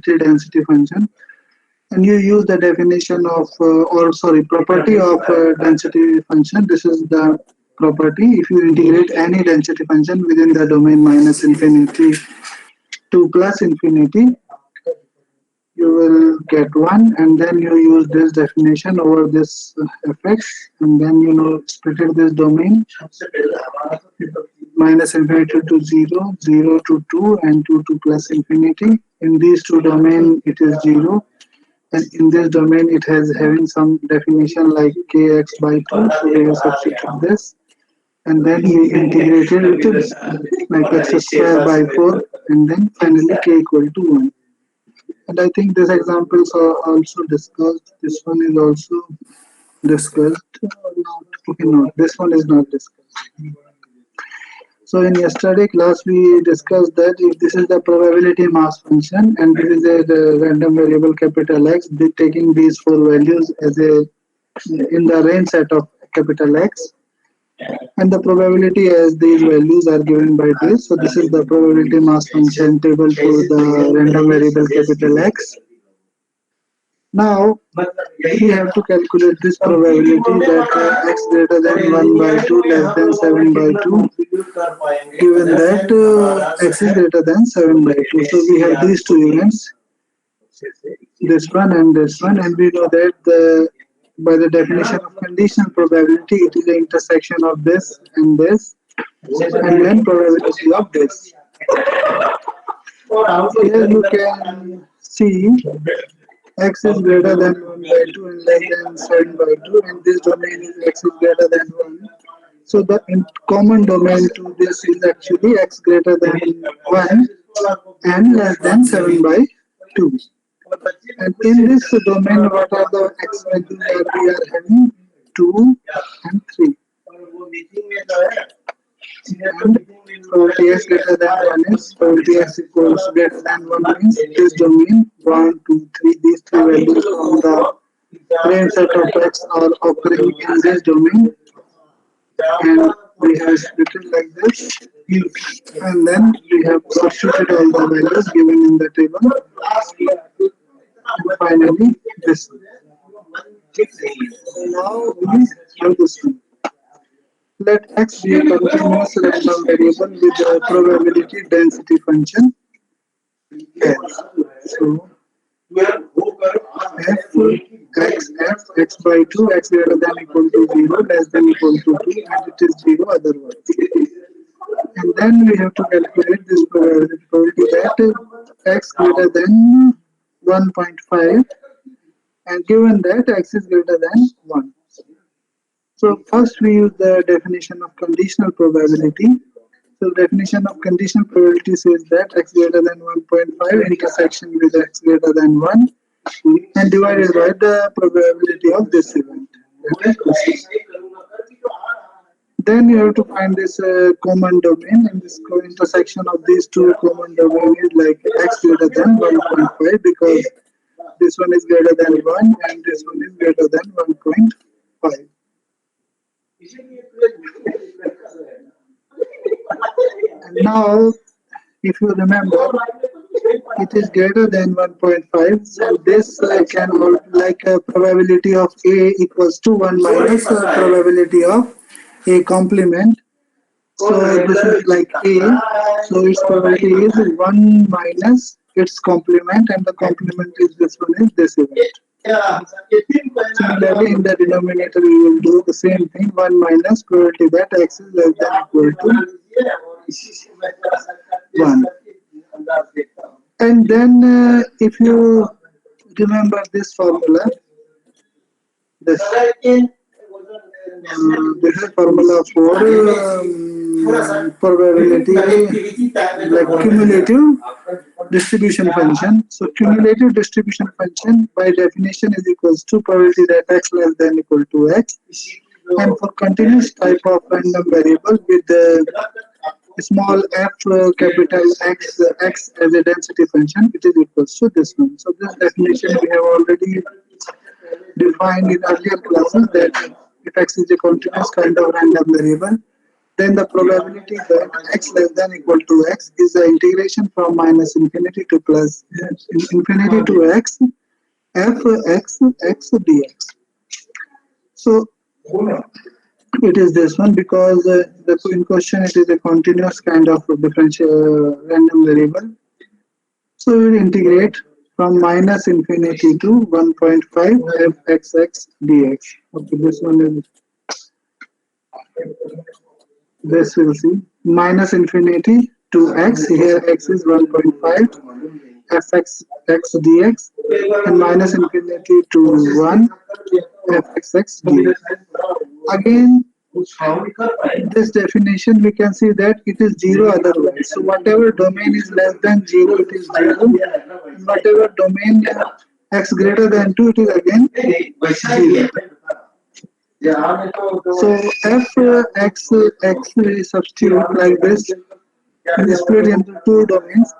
probability density function, and you use the definition of property of density function. This is the property. If you integrate any density function within the domain minus infinity to plus infinity, you will get 1, and then you use this definition over this fx, and then split it this domain minus infinity to 0, 0 to 2, and 2 to plus infinity. In these two domain it is 0, and in this domain it has having some definition like kx by 2, so we will substitute this, and then we integrated it like x square by 4, and then finally k equal to 1. And I think these examples are also discussed. This one is also discussed or not? Okay, no, this one is not discussed. So in yesterday class we discussed that if this is the probability mass function and this is the random variable capital X, taking these four values as in the range set of capital X, and the probability as these values are given by this. So this is the probability mass function table for the random variable capital X. Now we have to calculate this probability that x greater than 1 by 2 less than 7 by 2, given that x is greater than 7 by 2. So we have these two events, this one, and we know that by the definition of conditional probability, it is the intersection of this, and then probability of this. Here you can see x is greater than 1 by 2 and less than 7 by 2, and this domain is x is greater than 1. So the common domain to this is actually x greater than 1 and less than 7 by 2. And in this domain, what are the x values that we are having? 2 and 3. And probability x greater than 1 is probability x equals greater than 1 means this domain 1, 2, 3, these three values from the range set of x are occurring in this domain, and we have split it like this, and then we have substituted all the values given in the table, and finally this. Now we have this one. Let x be a continuous random variable with a probability density function f. So f by 2, x greater than equal to 0, less than equal to 2, and it is 0 otherwise. And then we have to calculate this probability that x greater than 1.5, and given that x is greater than 1. So first we use the definition of conditional probability. So definition of conditional probability says that x greater than 1.5 intersection with x greater than 1 and divided by the probability of this event. Then you have to find this common domain, and this intersection of these two common domains is like x greater than 1.5 because this one is greater than 1 and this one is greater than 1.5. And now, if you remember, it is greater than 1.5, so this can hold like a probability of A equals to 1 minus probability of A complement. So this is like A, so its probability is 1 minus its complement, and the complement is this one is this event. Similarly, in the denominator, we will do the same thing, 1 minus probability that x is less than equal to 1. And then if you remember this formula, this is formula for probability, like cumulative distribution function. So cumulative distribution function by definition is equals to probability that x less than equal to x, and for continuous type of random variable with the small f capital X as a density function, it is equals to this one. So this definition we have already defined in earlier classes, that if x is a continuous kind of random variable then the probability that x less than equal to x is the integration from minus infinity to plus infinity to x f x x dx. So it is this one because the in question it is a continuous kind of differential random variable. So we will integrate from minus infinity to 1.5 fxx dx. Okay, this one is this we'll see minus infinity to x. Here x is 1.5 fx x dx and minus infinity to 1 fxx dx. Again, this definition we can see that it is zero otherwise. So whatever domain is less than zero, it is zero. And whatever domain x greater than 2, it is again zero. So f x we substitute like this and split into two domains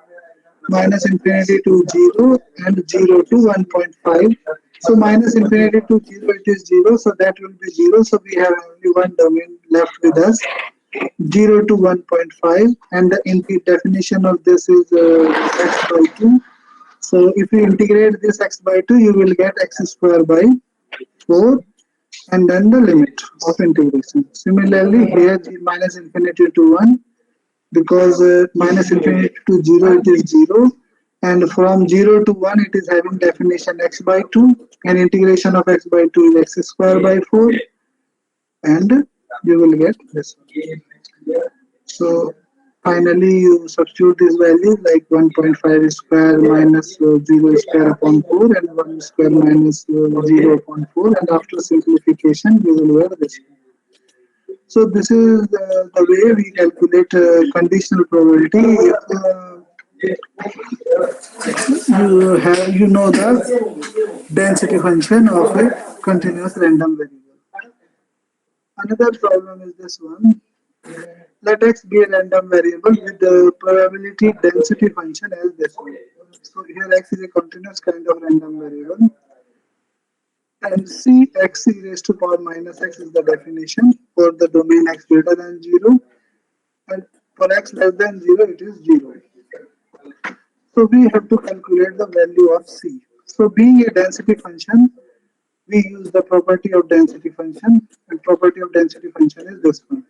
minus infinity to 0 and 0 to 1.5. So minus infinity to 0 it is 0, so that will be 0. So we have only one domain left with us 0 to 1.5, and the input definition of this is x by 2. So if you integrate this x by 2, you will get x square by 4 and then the limit of integration. Similarly, here minus infinity to 1 because minus infinity to 0 it is 0 and from 0 to 1 it is having definition x by 2 and integration of x by 2 is x square by 4 and you will get this one. So finally you substitute this value like 1.5 square minus 0 square upon 4 and 1 square minus 0 upon 4 and after simplification you will get this. So this is the way we calculate conditional probability. If you know the density function of a continuous random variable. Another problem is this one. Let x be a random variable with the probability density function as this one. So here x is a continuous kind of random variable. And c x e raised to power minus x is the definition for the domain x greater than 0 and for x less than 0 it is 0. So we have to calculate the value of c. So being a density function, we use the property of density function and property of density function is this one.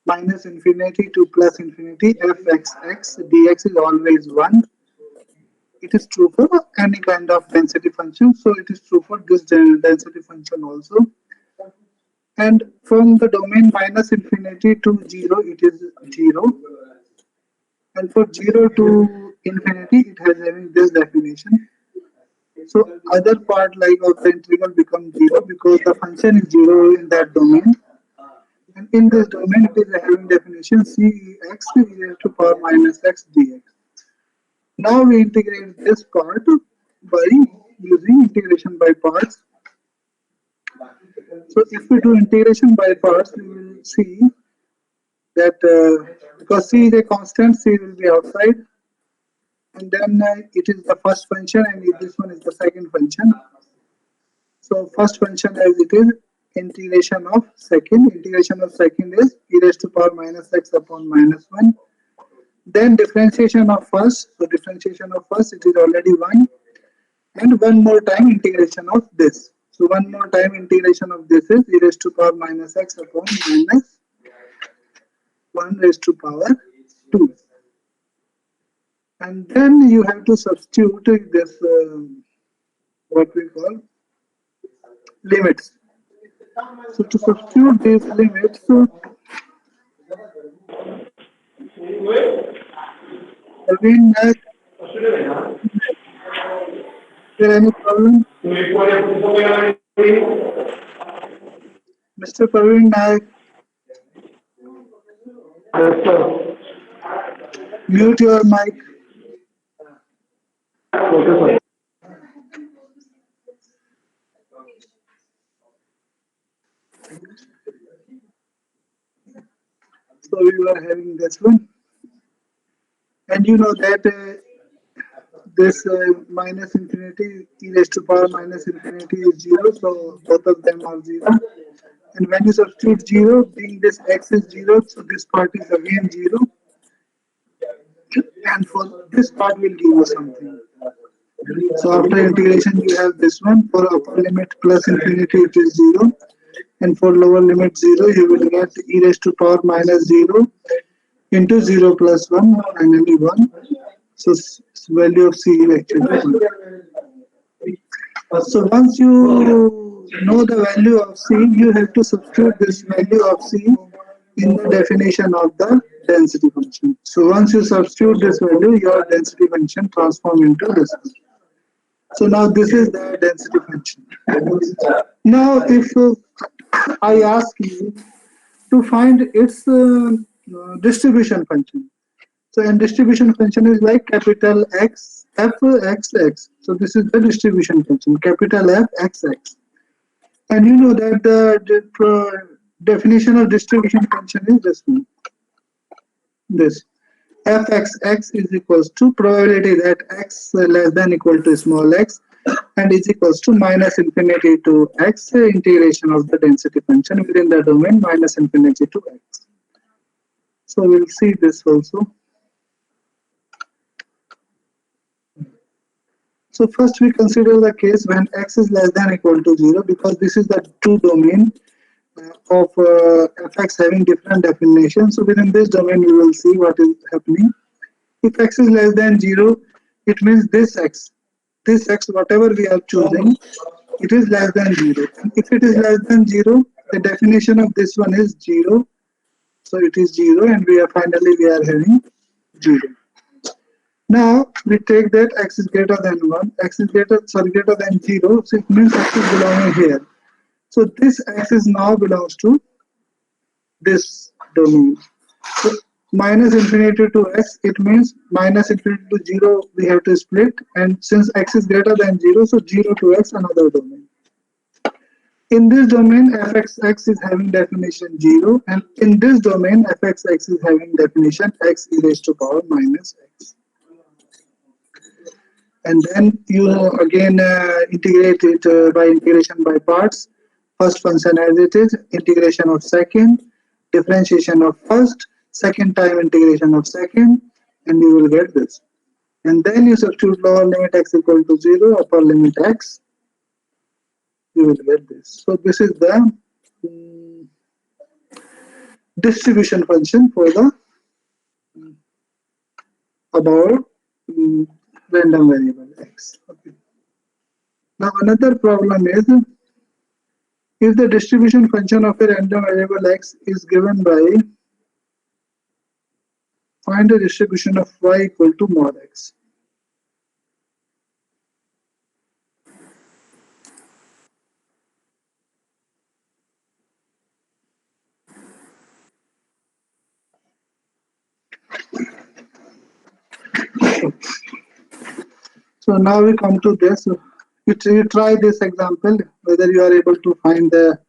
Minus infinity to plus infinity fxx dx is always 1. It is true for any kind of density function, so it is true for this density function also. And from the domain minus infinity to 0, it is 0. And for 0 to infinity, it has having this definition. So other part like of the integral becomes 0 because the function is 0 in that domain. And in this domain, it is having definition cex e raised to power minus x dx. Now we integrate this part by using integration by parts. So if we do integration by parts, we will see that because c is a constant, c will be outside. And then it is the first function and this one is the second function. So first function as it is integration of second is e raised to power minus x upon minus 1. Then differentiation of first, so differentiation of first it is already 1 and one more time integration of this. So one more time integration of this is e raised to power minus x upon minus 1 raised to power 2. And then you have to substitute this what we call limits. So to substitute these limits, again, is there any problem? Mr. Praveen Nayak, Yes, sir. mute your mic. Okay, sir. So we were having this one. And you know that this minus infinity e raised to power minus infinity is 0. So both of them are 0. And when you substitute 0, being this x is 0, so this part is again 0. And for this part will give you something. So after integration, you have this one. For upper limit plus infinity, it is 0. And for lower limit 0, you will get e raised to power minus 0 into 0 plus 1, finally 1. So value of c is actually 1. So once you know the value of c, you have to substitute this value of c in the definition of the density function. So once you substitute this value, your density function transform into this one. So now this is the density function. Now if I ask you to find its distribution function. So and distribution function is like capital X, F, X, X. So this is the distribution function, capital F, X, X. And you know that the definition of distribution function is this one. This fxx is equals to probability that x less than equal to small x and is equals to minus infinity to x integration of the density function within the domain minus infinity to x. So we'll see this also. So first we consider the case when x is less than equal to 0, because this is the two domain of fx having different definitions. So within this domain we will see what is happening. If x is less than 0, it means this x whatever we are choosing, it is less than 0. And if it is less than 0, the definition of this one is 0. So it is 0 and we are having 0. Now we take that x is greater than 1, greater than 0, so it means x is belonging here. So this x is now belongs to this domain. So minus infinity to x, it means minus infinity to 0 we have to split, and since x is greater than 0, so 0 to x another domain. In this domain fxx is having definition 0, and in this domain fxx is having definition x e raised to power minus x. And then you again integrate it by integration by parts. First function as it is, integration of second, differentiation of first, second time integration of second, and you will get this. And then you substitute lower limit x equal to 0, upper limit x, you will get this. So this is the distribution function for the about random variable x. Okay. Now another problem is, if the distribution function of a random variable x is given by, find the distribution of y equal to mod x. So now we come to this. You try this example, whether you are able to find the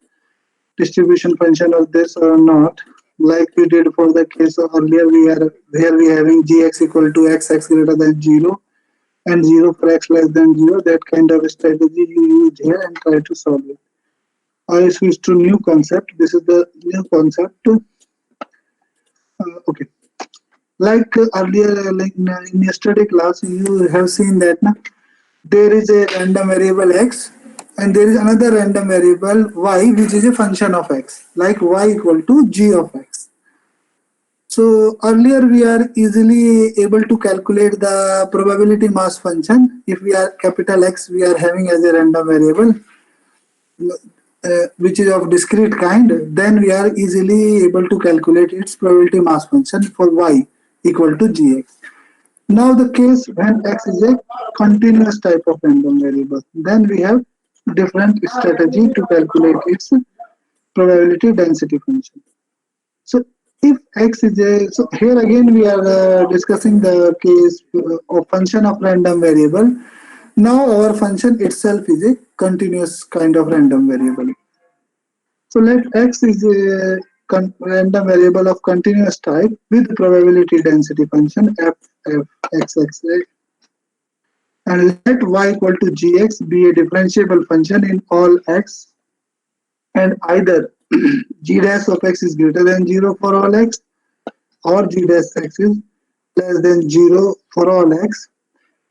distribution function of this or not. Like we did for the case earlier, we are having gx equal to x greater than 0 and 0 for x less than 0. That kind of strategy you use here and try to solve it. I switch to new concept. This is the new concept. Okay. Like earlier, like in yesterday class, you have seen that there is a random variable x and there is another random variable y, which is a function of x, like y equal to g of x. So earlier we are easily able to calculate the probability mass function. If we are capital X, we are having as a random variable, which is of discrete kind, then we are easily able to calculate its probability mass function for y equal to gx. Now the case when x is a continuous type of random variable, then we have different strategy to calculate its probability density function. So if x is a, so here again we are discussing the case of function of random variable. Now our function itself is a continuous kind of random variable. So let x is a random variable of continuous type with probability density function f x x, and let y equal to gx be a differentiable function in all x, and either g dash of x is greater than 0 for all x, or g dash x is less than 0 for all x,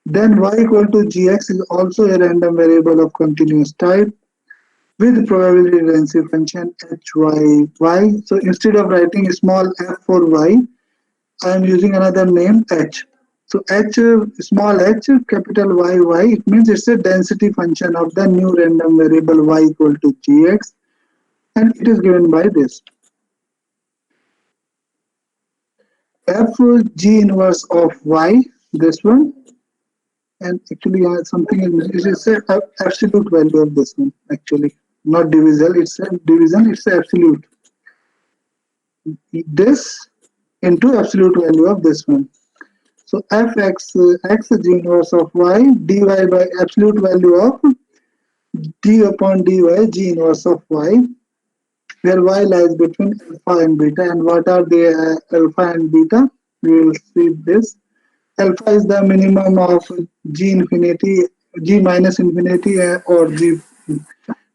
then y equal to gx is also a random variable of continuous type with probability density function hy. So instead of writing small f for y, I am using another name h. So h, small h, capital Y, it means it's a density function of the new random variable y equal to gx, and it is given by this. F g inverse of y, this one, and actually something is a absolute value of this one, actually. Not divisor, it's a division, it's a absolute. This into absolute value of this one. So fx x g inverse of y dy by absolute value of d upon dy g inverse of y, where y lies between alpha and beta. And what are the alpha and beta? We will see this. Alpha is the minimum of g infinity, g minus infinity, or g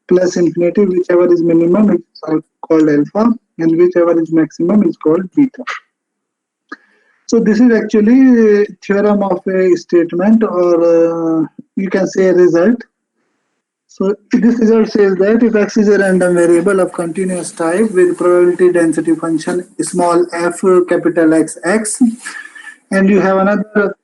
plus infinity, whichever is minimum is called alpha, and whichever is maximum is called beta. So this is actually a theorem of a statement, or you can say a result. So this result says that if x is a random variable of continuous type with probability density function small f capital X x, and you have another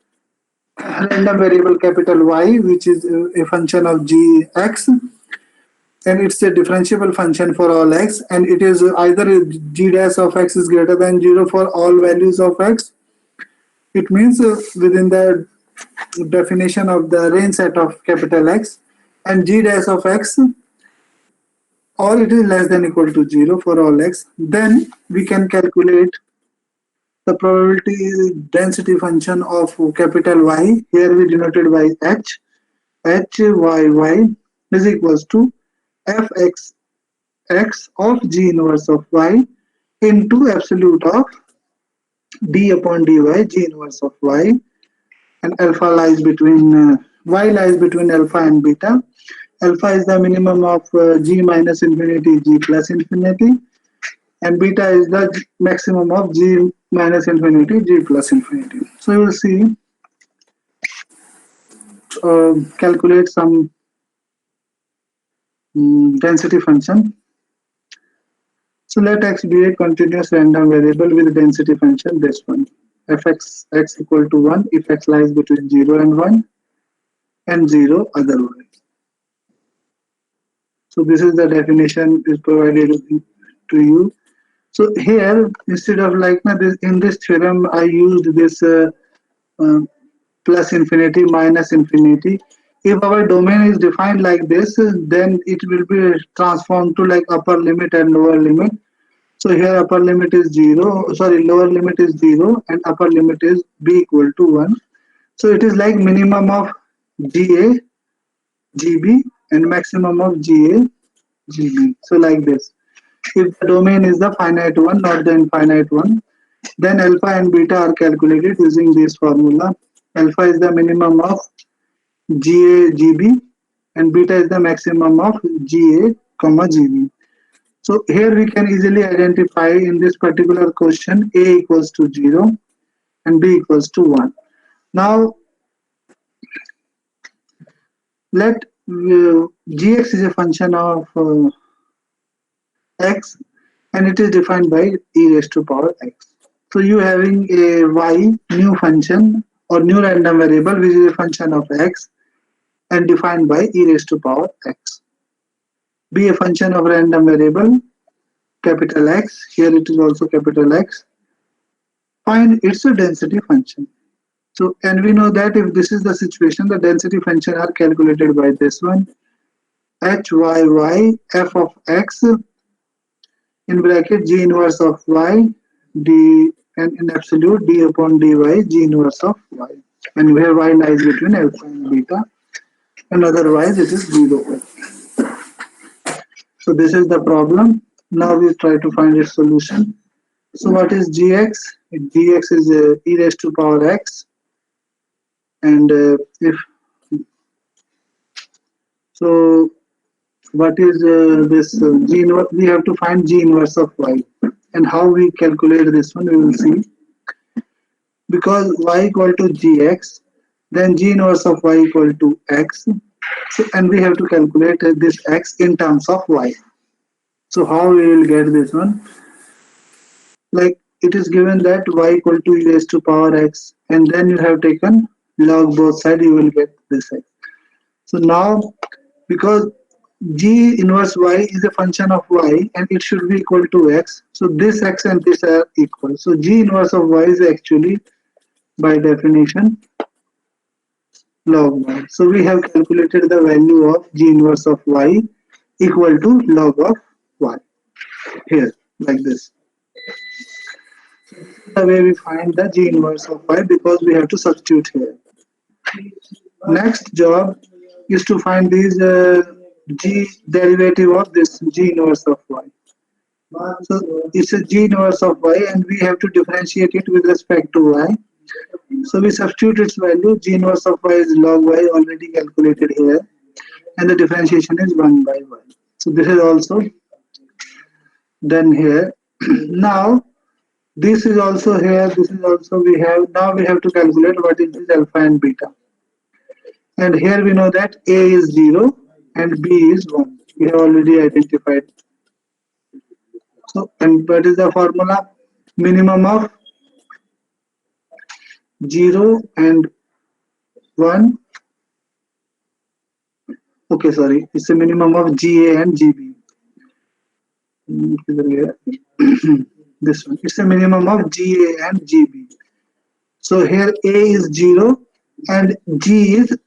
random variable capital Y, which is a function of g x, and it's a differentiable function for all x, and it is either g dash of x is greater than 0 for all values of x. It means within the definition of the range set of capital X, and g dash of x, or it is less than equal to 0 for all x, then we can calculate the probability density function of capital Y. Here we denoted by h. Hy is equals to fx x of g inverse of y into absolute of d upon dy g inverse of y, and alpha lies between y lies between alpha and beta. Alpha is the minimum of g minus infinity g plus infinity, and beta is the maximum of g minus infinity g plus infinity. So you will see, calculate some density function. So let x be a continuous random variable with density function, this one, fx x equal to 1 if x lies between 0 and 1, and 0 otherwise. So this is the definition is provided to you. So here, instead of like in this theorem, I used this uh, plus infinity minus infinity. If our domain is defined like this, then it will be transformed to like upper limit and lower limit. So here upper limit is 0, sorry, lower limit is 0, and upper limit is b equal to 1. So it is like minimum of GA, GB, and maximum of GA, GB. So like this. If the domain is the finite one, not the infinite one, then alpha and beta are calculated using this formula. Alpha is the minimum of GA, GB, and beta is the maximum of GA, GB. So here we can easily identify in this particular question A equals to 0 and B equals to 1. Now let gx is a function of x, and it is defined by e raised to power x. So you having a y new function or new random variable which is a function of x and defined by e raised to power x. Be a function of random variable capital X, here it is also capital X. Find its a density function. So, and we know that if this is the situation, the density function are calculated by this one, hy f of x in bracket g inverse of y d, and in absolute d upon dy g inverse of y, and where y lies between alpha and beta, and otherwise it is 0. So this is the problem. Now we try to find its solution. So what is gx? Gx is e raised to power x, and if so what is this g inverse? We have to find g inverse of y, and how we calculate this one we will see. Because y equal to gx, then g inverse of y equal to x. So, and we have to calculate this x in terms of y. So how we will get this one? Like it is given that y equal to e raised to power x, and then you have taken log both sides, you will get this x. So now, because g inverse y is a function of y and it should be equal to x, so this x and this are equal. So g inverse of y is actually by definition log y. So we have calculated the value of g inverse of y equal to log of y here, like this. The way we find the g inverse of y, because we have to substitute here. Next job is to find these g derivative of this g inverse of y. So it's a g inverse of y and we have to differentiate it with respect to y. So we substitute its value. G inverse of y is log y, already calculated here, and the differentiation is 1 by y. So this is also done here. Now this is also here, this is also we have. Now we have to calculate what is this alpha and beta. And here we know that a is 0 and b is 1. We have already identified. So, and what is the formula? Minimum of 0 and 1. Okay, sorry, it's a minimum of GA and GB. This one, it's a minimum of GA and GB. So here A is 0 and G is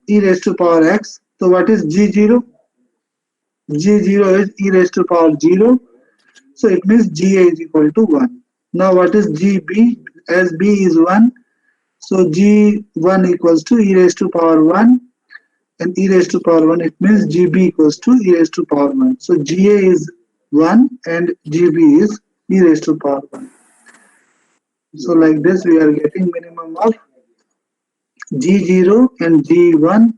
e raised to power x. So what is G0? G0 is e raised to power 0. So it means GA is equal to 1. Now what is GB? As B is 1, so G1 equals to e raised to power 1, and e raised to power 1, it means GB equals to e raised to power 1. So GA is 1 and GB is e raised to power 1. So like this we are getting minimum of G0 and G1.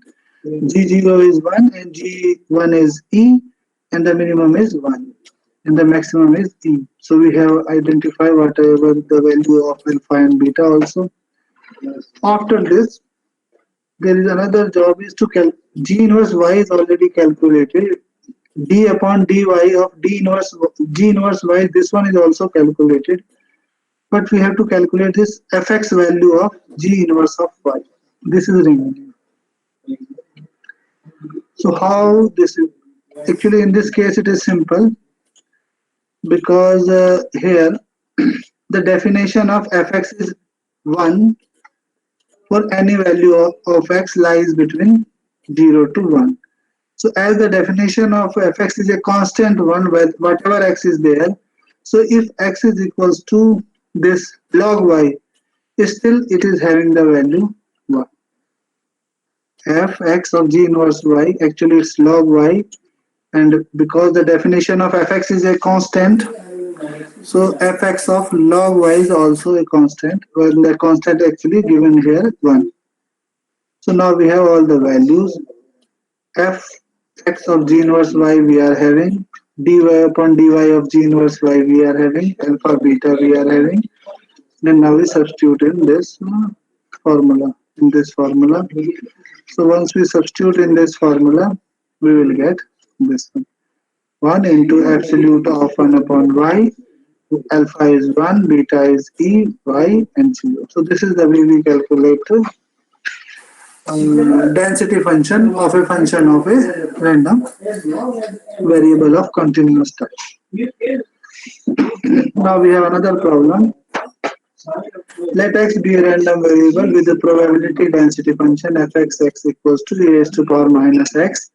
G0 is 1 and G1 is E, and the minimum is 1 and the maximum is E. So we have identified whatever the value of alpha and beta also. After this, there is another job is to G inverse Y is already calculated. D upon dy of D inverse G inverse Y, this one is also calculated. But we have to calculate this fx value of G inverse of Y. This is remaining. So how this is? Actually in this case it is simple, because here the definition of fx is 1 for any value of x lies between 0 to 1. So as the definition of fx is a constant one, with whatever x is there, so if x is equals to this log y, still it is having the value 1. Fx of g inverse y, actually it's log y, and because the definition of fx is a constant, so fx of log y is also a constant, well the constant actually given here 1. So now we have all the values. Fx of g inverse y we are having, dy upon dy of g inverse y we are having, alpha beta we are having. Then now we substitute in this formula, So once we substitute in this formula, we will get this one. 1 into absolute of 1 upon y, alpha is 1, beta is e, y, and 0. So this is the way we calculate density function of a random variable of continuous time. Now we have another problem. Let x be a random variable with the probability density function fx equals to e raised to power minus x,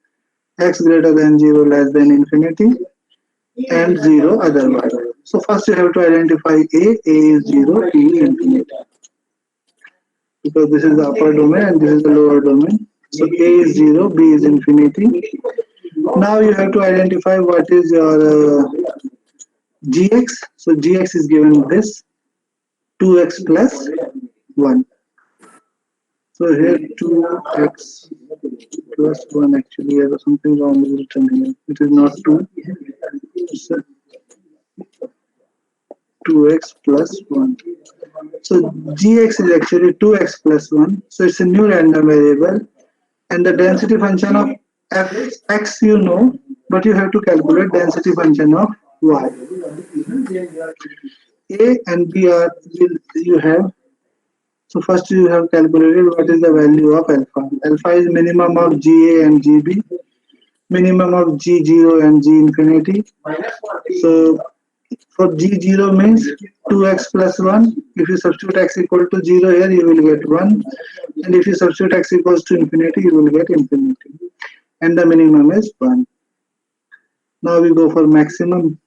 x greater than 0 less than infinity, and 0 otherwise. So first you have to identify a is 0, b infinity. Because this is the upper domain and this is the lower domain. So a is 0, b is infinity. Now you have to identify what is your gx. So gx is given this 2x plus 1. So here 2x plus 1 actually has something wrong with written here. It is not 2. It's 2x plus 1. So gx is actually 2x plus 1. So it's a new random variable. And the density function of fx you know, but you have to calculate density function of y. A and B are you have. So first you have calculated what is the value of alpha. Alpha is minimum of GA and GB, minimum of G0 and G infinity. So for G0 means 2x plus 1. If you substitute x equal to 0 here, you will get 1. And if you substitute x equals to infinity, you will get infinity. And the minimum is 1. Now we go for maximum.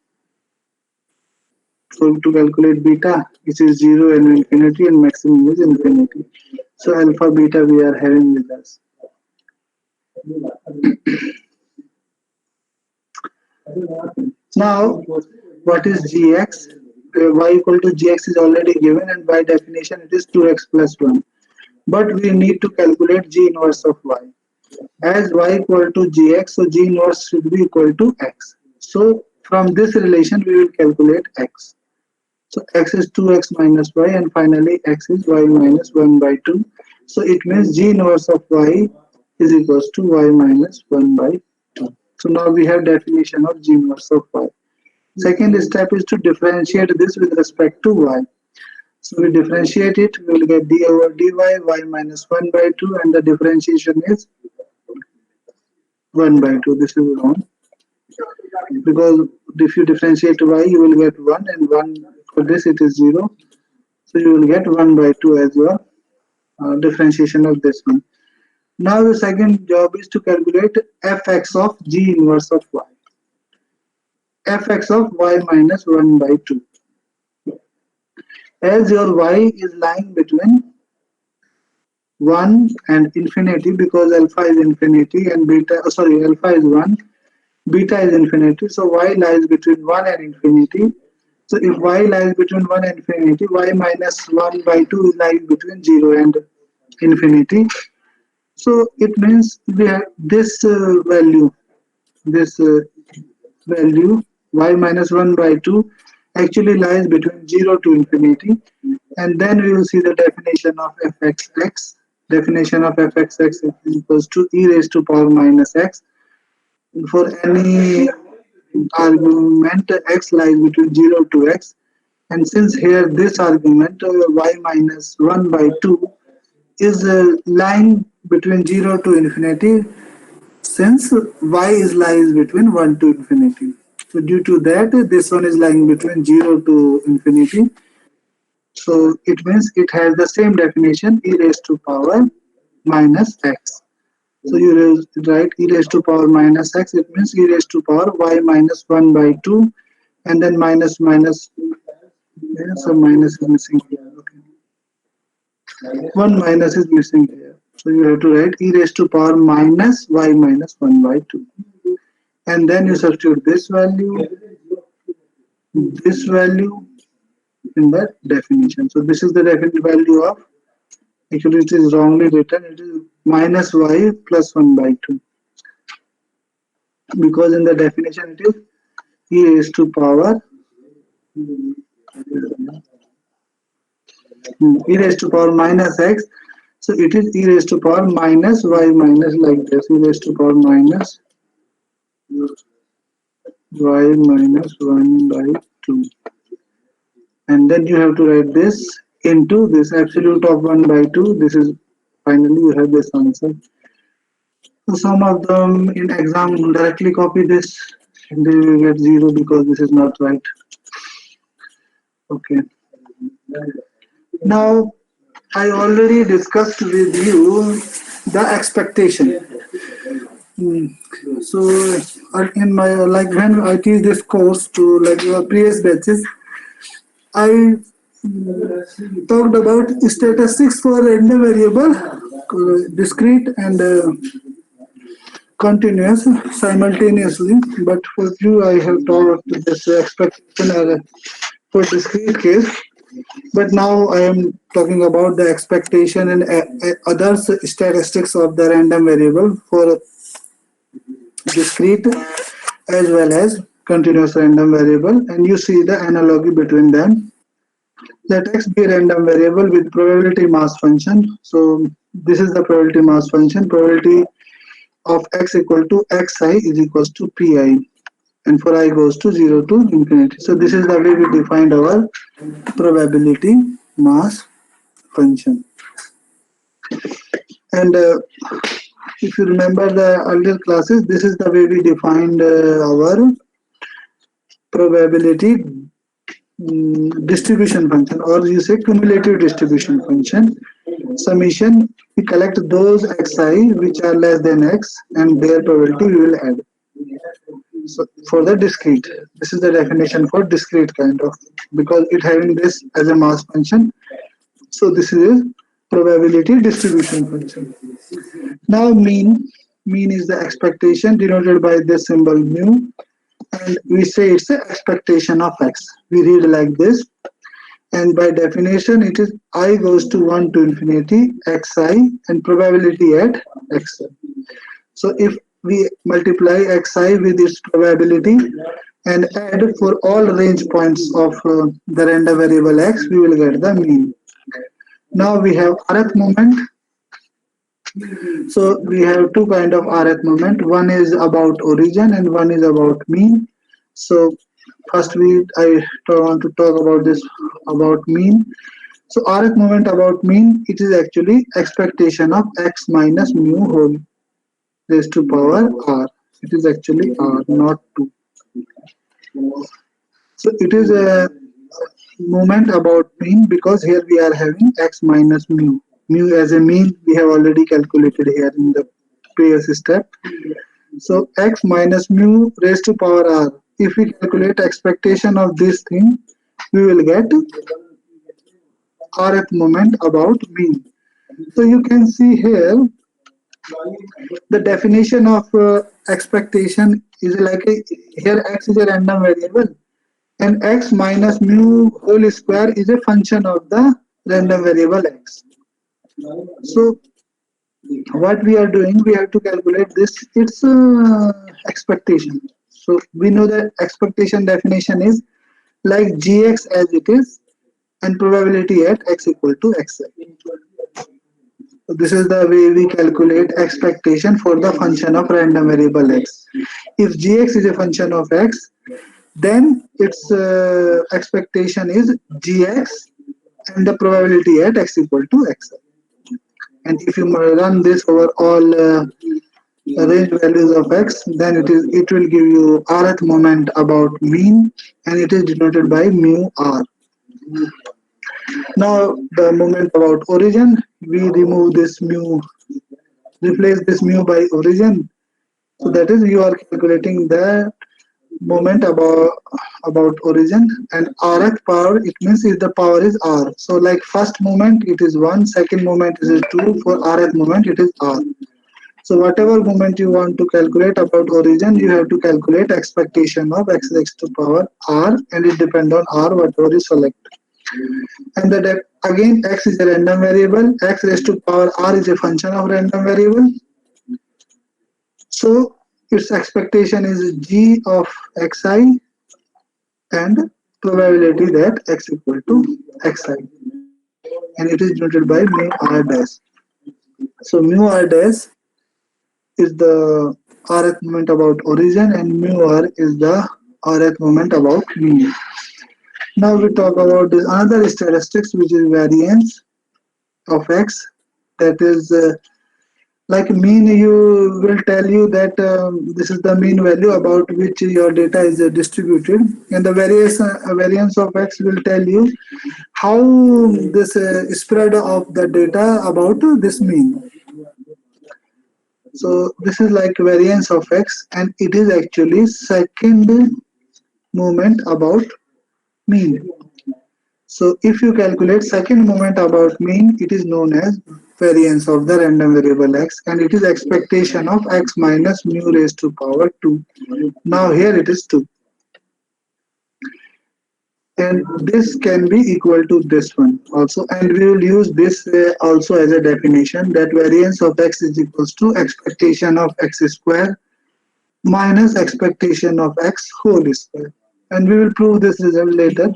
So to calculate beta, which is 0 and infinity, and maximum is infinity. So alpha beta we are having with us. Now, what is gx? Y equal to gx is already given, and by definition it is 2x plus 1. But we need to calculate g inverse of y. As y equal to gx, so g inverse should be equal to x. So from this relation we will calculate x. So x is 2x minus y, and finally x is y minus 1 by 2. So it means g inverse of y is equals to y minus 1 by 2. So now we have definition of g inverse of y. Second step is to differentiate this with respect to y. So we differentiate it, we will get d over dy, y minus 1 by 2, and the differentiation is 1 by 2. This is wrong. Because if you differentiate y, you will get 1, and 1 for this it is 0. So you will get 1 by 2 as your differentiation of this one. Now the second job is to calculate fx of g inverse of y. Fx of y minus 1 by 2. As your y is lying between 1 and infinity, because alpha is infinity and beta, alpha is 1, beta is infinity, so y lies between 1 and infinity. So if y lies between 1 and infinity, y minus 1 by 2 lies between 0 and infinity. So it means we have this this value y minus 1 by 2 actually lies between 0 to infinity. And then we will see the definition of fxx. Definition of fxx is equals to e raised to power minus x. For any argument x lies between 0 to x, and since here this argument y minus 1 by 2 is lying between 0 to infinity, since y is lies between 1 to infinity. So due to that, this one is lying between 0 to infinity. So it means it has the same definition, e raised to power minus x. So you write e raised to power minus x, it means e raised to power y minus 1 by 2, and then minus minus, yeah, so minus is missing here. Okay. One minus is missing here. So you have to write e raised to power minus y minus 1 by 2. And then you substitute this value in the definition. So this is the definite value of, actually it is wrongly written, it is minus y plus 1 by 2. Because in the definition it is e raised to power e raised to power minus x. So it is e raised to power minus y minus like this, e raised to power minus y minus 1 by 2. And then you have to write this into this absolute of 1 by 2. This is finally you have this answer. So some of them in exam directly copy this and they will get 0 because this is not right. Okay. Now I already discussed with you the expectation. So in my when I teach this course to your previous batches, I talked about statistics for random variable, discrete and continuous simultaneously. But for you, I have taught this expectation for discrete case. But now I am talking about the expectation and other statistics of the random variable for discrete as well as continuous random variable, and you see the analogy between them. Let x be a random variable with probability mass function. So this is the probability mass function. Probability of x equal to xi is equals to pi, and for I goes to 0 to infinity. So this is the way we defined our probability mass function. And if you remember the earlier classes, this is the way we defined our probability distribution function, or you say cumulative distribution function. Summation, we collect those xi which are less than x and their probability we will add. So for the discrete, this is the definition for discrete kind of, because it having this as a mass function. So this is probability distribution function. Now mean is the expectation denoted by this symbol mu, and we say it's the expectation of x. We read like this, and by definition it is I goes to 1 to infinity xi and probability at xi. So if we multiply xi with its probability and add for all range points of the random variable x, we will get the mean. Now we have rth moment. So we have two kind of rth moment. One is about origin and one is about mean. So first I want to talk about this about mean. So rth moment about mean, it is actually expectation of x minus mu whole raised to power r. It is actually r, not 2. So it is a moment about mean because here we are having x minus mu. Mu as a mean we have already calculated here in the previous step. So x minus mu raised to power r. If we calculate expectation of this thing, we will get rth moment about mean. So you can see here the definition of expectation is like here x is a random variable and x minus mu whole square is a function of the random variable x. So what we are doing, we have to calculate this, it's expectation. So we know that expectation definition is like gx as it is and probability at x equal to xi. So this is the way we calculate expectation for the function of random variable x. If gx is a function of x, then its expectation is gx and the probability at x equal to xi. And if you run this over all range values of x, then it will give you rth moment about mean, and it is denoted by mu r. Now the moment about origin, we remove this mu, replace this mu by origin. So that is you are calculating the moment about origin, and rth power, it means if the power is r. So like first moment it is 1, second moment is 2, for rth moment it is r. So whatever moment you want to calculate about origin, you have to calculate expectation of x raised to power r, and it depends on r whatever you select. And that again x is a random variable, x raised to power r is a function of random variable. So its expectation is g of xi and probability that x equal to xi, and it is denoted by mu r dash. So mu r dash is the rth moment about origin and mu r is the rth moment about mean. Now we talk about this another statistics which is variance of x, that is like mean, you will tell you that this is the mean value about which your data is distributed, and the variance of x will tell you how this spread of the data about this mean. So this is like variance of x, and it is actually second moment about mean. So if you calculate second moment about mean, it is known as variance of the random variable x, and it is expectation of x minus mu raised to power 2. Now here it is 2. and this can be equal to this one also, and we will use this also as a definition, that variance of x is equals to expectation of x square minus expectation of x whole square, and we will prove this result later.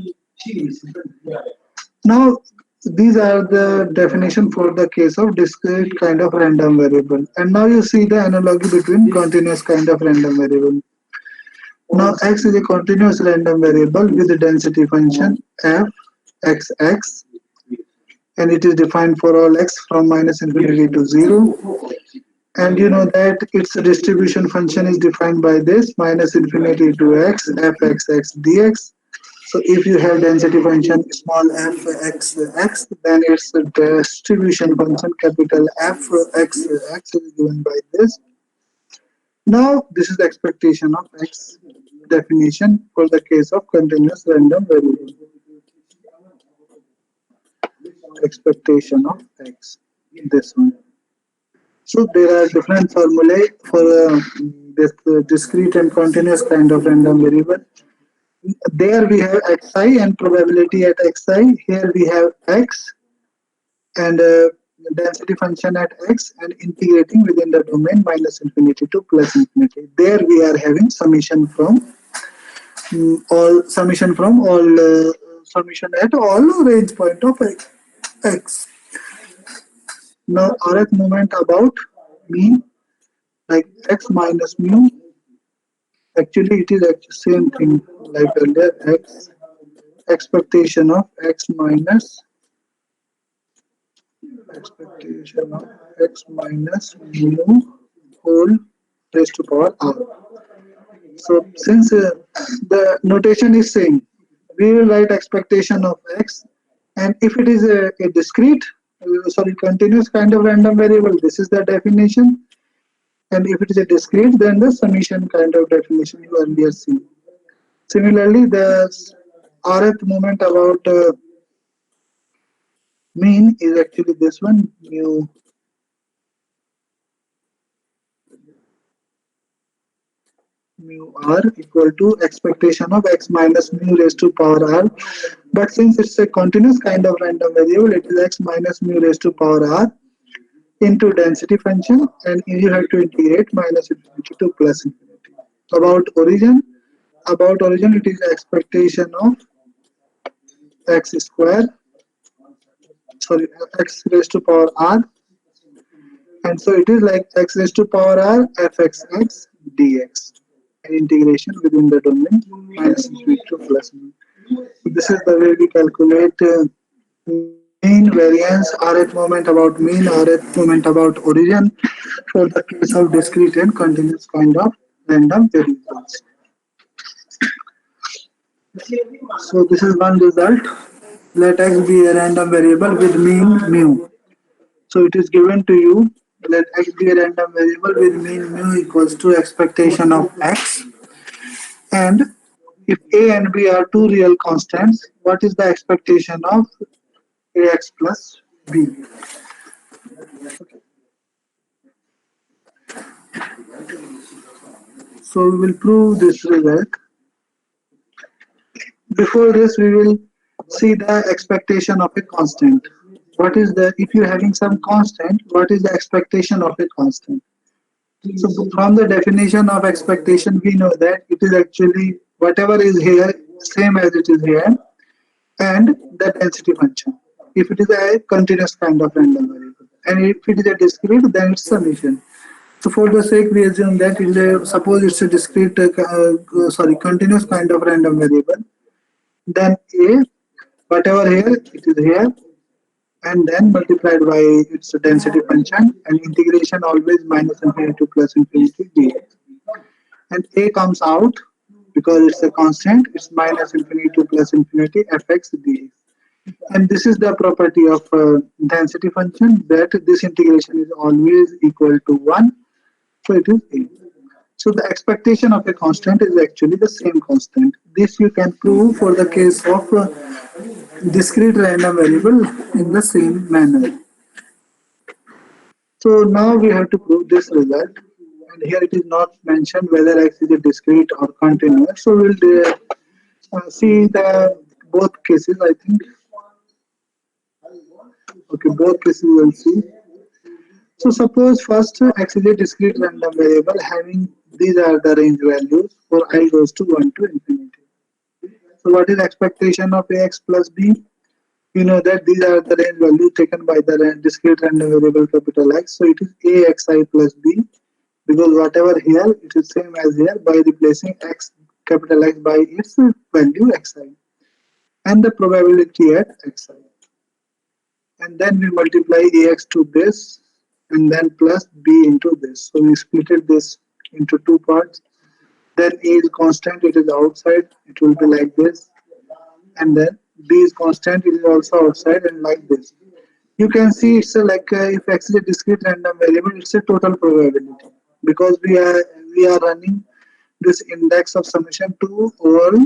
Now, these are the definition for the case of discrete kind of random variable, and now you see the analogy between continuous kind of random variable. Now x is a continuous random variable with a density function f x x, and it is defined for all x from minus infinity to 0. And you know that its distribution function is defined by this minus infinity to x f x x dx. So if you have density function small f x x, then its distribution function capital F x x is given by this. Now this is the expectation of x definition for the case of continuous random variable. Expectation of x, this one. So there are different formulae for this discrete and continuous kind of random variable. There we have xi and probability at xi. Here we have x and density function at x, and integrating within the domain minus infinity to plus infinity. There we are having summation from all summation at all range point of x. Now rth moment about mean, like x minus mu. Actually, it is actually same thing like earlier. X expectation of x minus expectation of x minus mu whole raised to power r. So since the notation is same, we will write expectation of x, and if it is a discrete, sorry, continuous kind of random variable, this is the definition. And if it is a discrete, then the summation kind of definition you earlier seen. Similarly, the rth moment about mean is actually this one, mu r equal to expectation of x minus mu raised to power r. But since it's a continuous kind of random variable, it is x minus mu raised to power r into density function, and you have to integrate minus infinity to plus infinity. About origin, it is expectation of x square, sorry, x raised to power r, and so it is like x raised to power r fxx dx, and integration within the domain minus infinity to plus infinity. So this is the way we calculate mean, variance, rth moment about mean, rth moment about origin for the case of discrete and continuous kind of random variables. So this is one result. Let x be a random variable with mean mu. So it is given to you, let x be a random variable with mean mu equals to expectation of x, and if a and b are two real constants, what is the expectation of ax plus b? So we will prove this result. Before this, we will see the expectation of a constant. What is the, if you're having some constant, what is the expectation of a constant? So from the definition of expectation, we know that it is actually whatever is here, same as it is here, and the density function. If it is a continuous kind of random variable, and if it is a discrete, then it's summation. So for the sake, we assume that it is a, suppose it's a discrete, continuous kind of random variable, then a, whatever here, it is here, and then multiplied by its density function, and integration always minus infinity to plus infinity dx. And a comes out because it's a constant, it's minus infinity to plus infinity fx dx. And this is the property of density function, that this integration is always equal to 1. So it is a. So the expectation of a constant is actually the same constant. This you can prove for the case of discrete random variable in the same manner. So now we have to prove this result, and here it is not mentioned whether x is a discrete or continuous. So we'll see the both cases, I think. Okay, both cases we'll see. So suppose first x is a discrete random variable having these are the range values for I goes to 1 to infinity. So what is expectation of ax plus b? You know that these are the range values taken by the discrete random variable capital X. So it is axi plus b, because whatever here it is same as here by replacing x capital X by its value xi and the probability at xi. And then we multiply ax to this and then plus b into this. So we splitted this into two parts. Then a is constant, it is outside, it will be like this. And then b is constant, it is also outside and like this. You can see it's like if x is a discrete random variable, it's a total probability because we are running this index of summation to over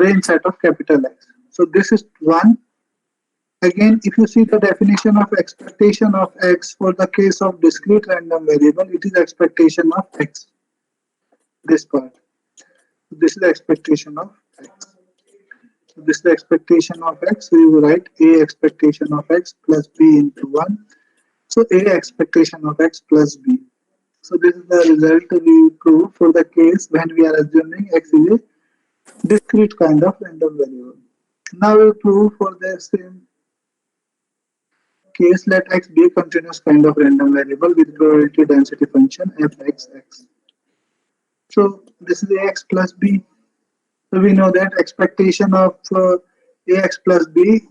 range set of capital X. So this is one. Again, if you see the definition of expectation of x for the case of discrete random variable, it is expectation of x. This part. This is the expectation of x. So this is the expectation of x. So you will write a expectation of x plus b into 1. So a expectation of x plus b. So this is the result we prove for the case when we are assuming x is a discrete kind of random variable. Now we prove for the same case, let x be a continuous kind of random variable with probability density function fxx. So this is ax plus b. So we know that expectation of ax plus b,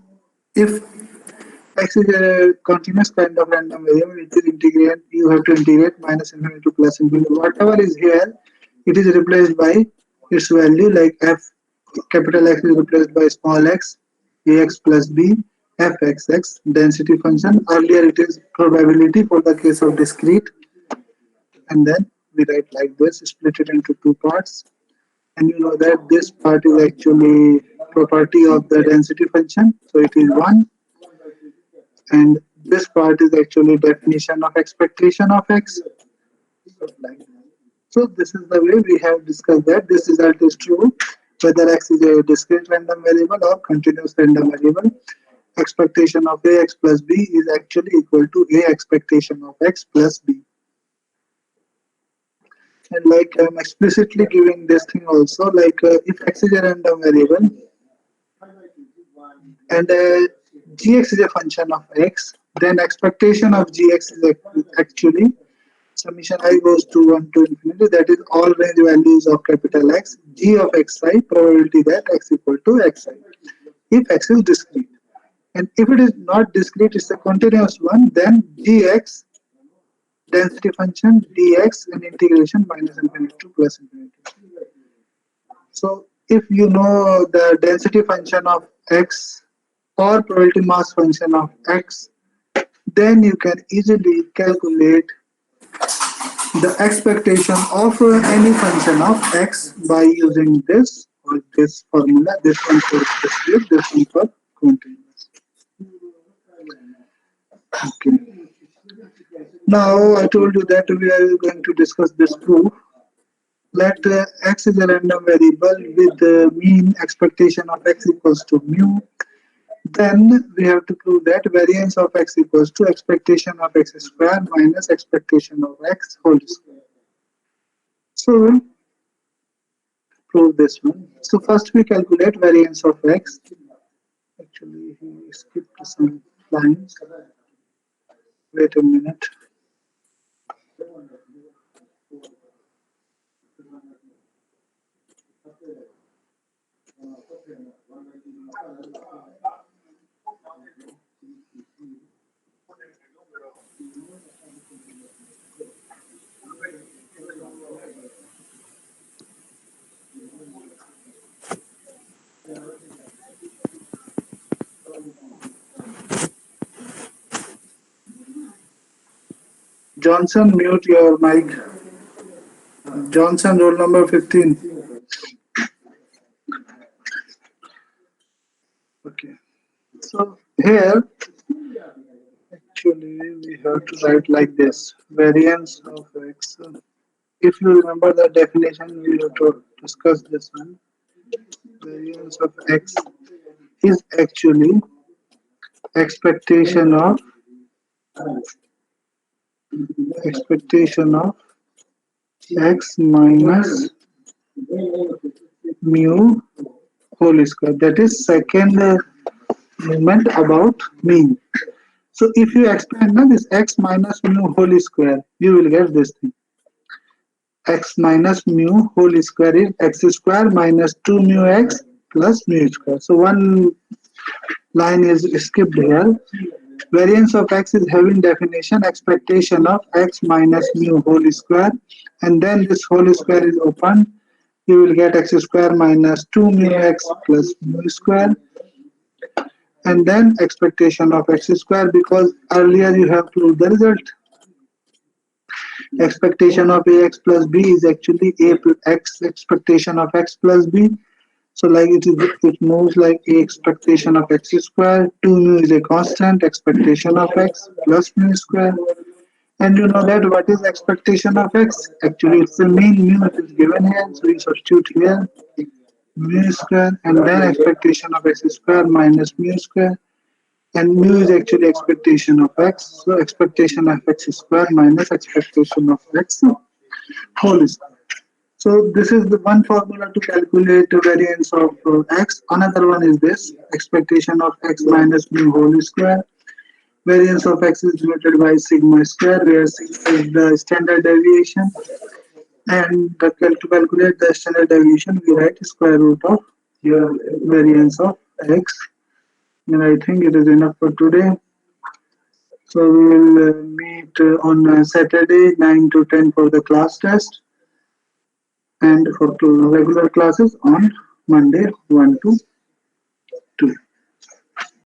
if x is a continuous kind of random variable, it is integrate, you have to integrate minus infinity to plus infinity. Whatever is here, it is replaced by its value, like f capital X is replaced by small x, ax plus b, fxx, density function. Earlier it is probability for the case of discrete, and then we write like this, split it into two parts. And you know that this part is actually property of the density function, so it is 1. And this part is actually definition of expectation of x. So this is the way we have discussed that this result is true whether x is a discrete random variable or continuous random variable. Expectation of ax plus b is actually equal to a expectation of x plus b. And like I'm explicitly giving this thing also, like if x is a random variable and gx is a function of x, then expectation of gx is actually summation I goes to 1 to infinity, that is all range values of capital X, g of xi, probability that x equal to xi, if x is discrete. And if it is not discrete, it's a continuous one, then dx, density function, dx and integration minus infinity to plus infinity. So if you know the density function of x or probability mass function of x, then you can easily calculate the expectation of any function of x by using this or this formula, this one for discrete, this one for continuous. Okay. Now I told you that we are going to discuss this proof. Let x is a random variable with the mean expectation of x equals to mu. Then we have to prove that variance of x equals to expectation of x square minus expectation of x whole square. So prove this one. So first we calculate variance of x. Actually, he skipped some lines. Wait a minute. Johnson, mute your mic. Johnson, roll number 15. Okay. So here, actually, we have to write like this. Variance of x. If you remember the definition, we have to discuss this one. variance of x is actually expectation of x minus mu whole square. That is second movement about mean. So if you expand now this x minus mu whole square, you will get this thing. X minus mu whole square is x square minus 2 mu x plus mu square. So one line is skipped here. Variance of x is having definition expectation of x minus mu whole square, and then this whole square is open. You will get x square minus 2 mu x plus mu square, and then expectation of x square, because earlier you have proved the result. Expectation of ax plus b is actually a plus x expectation of x plus b. So like it moves like a expectation of x square. 2 mu is a constant expectation of x plus mu square. And you know that what is expectation of x? Actually it's the mean mu, it is given here. So we substitute here mu square, and then expectation of x square minus mu square. And mu is actually expectation of x. So expectation of x square minus expectation of x whole square. So this is the one formula to calculate the variance of x. Another one is this expectation of x minus mu whole square. Variance of x is denoted by sigma square, where sigma is the standard deviation. And to calculate the standard deviation, we write square root of your variance of x. And I think it is enough for today. So we will meet on Saturday 9 to 10 for the class test, and for regular classes on Monday 1 to 2.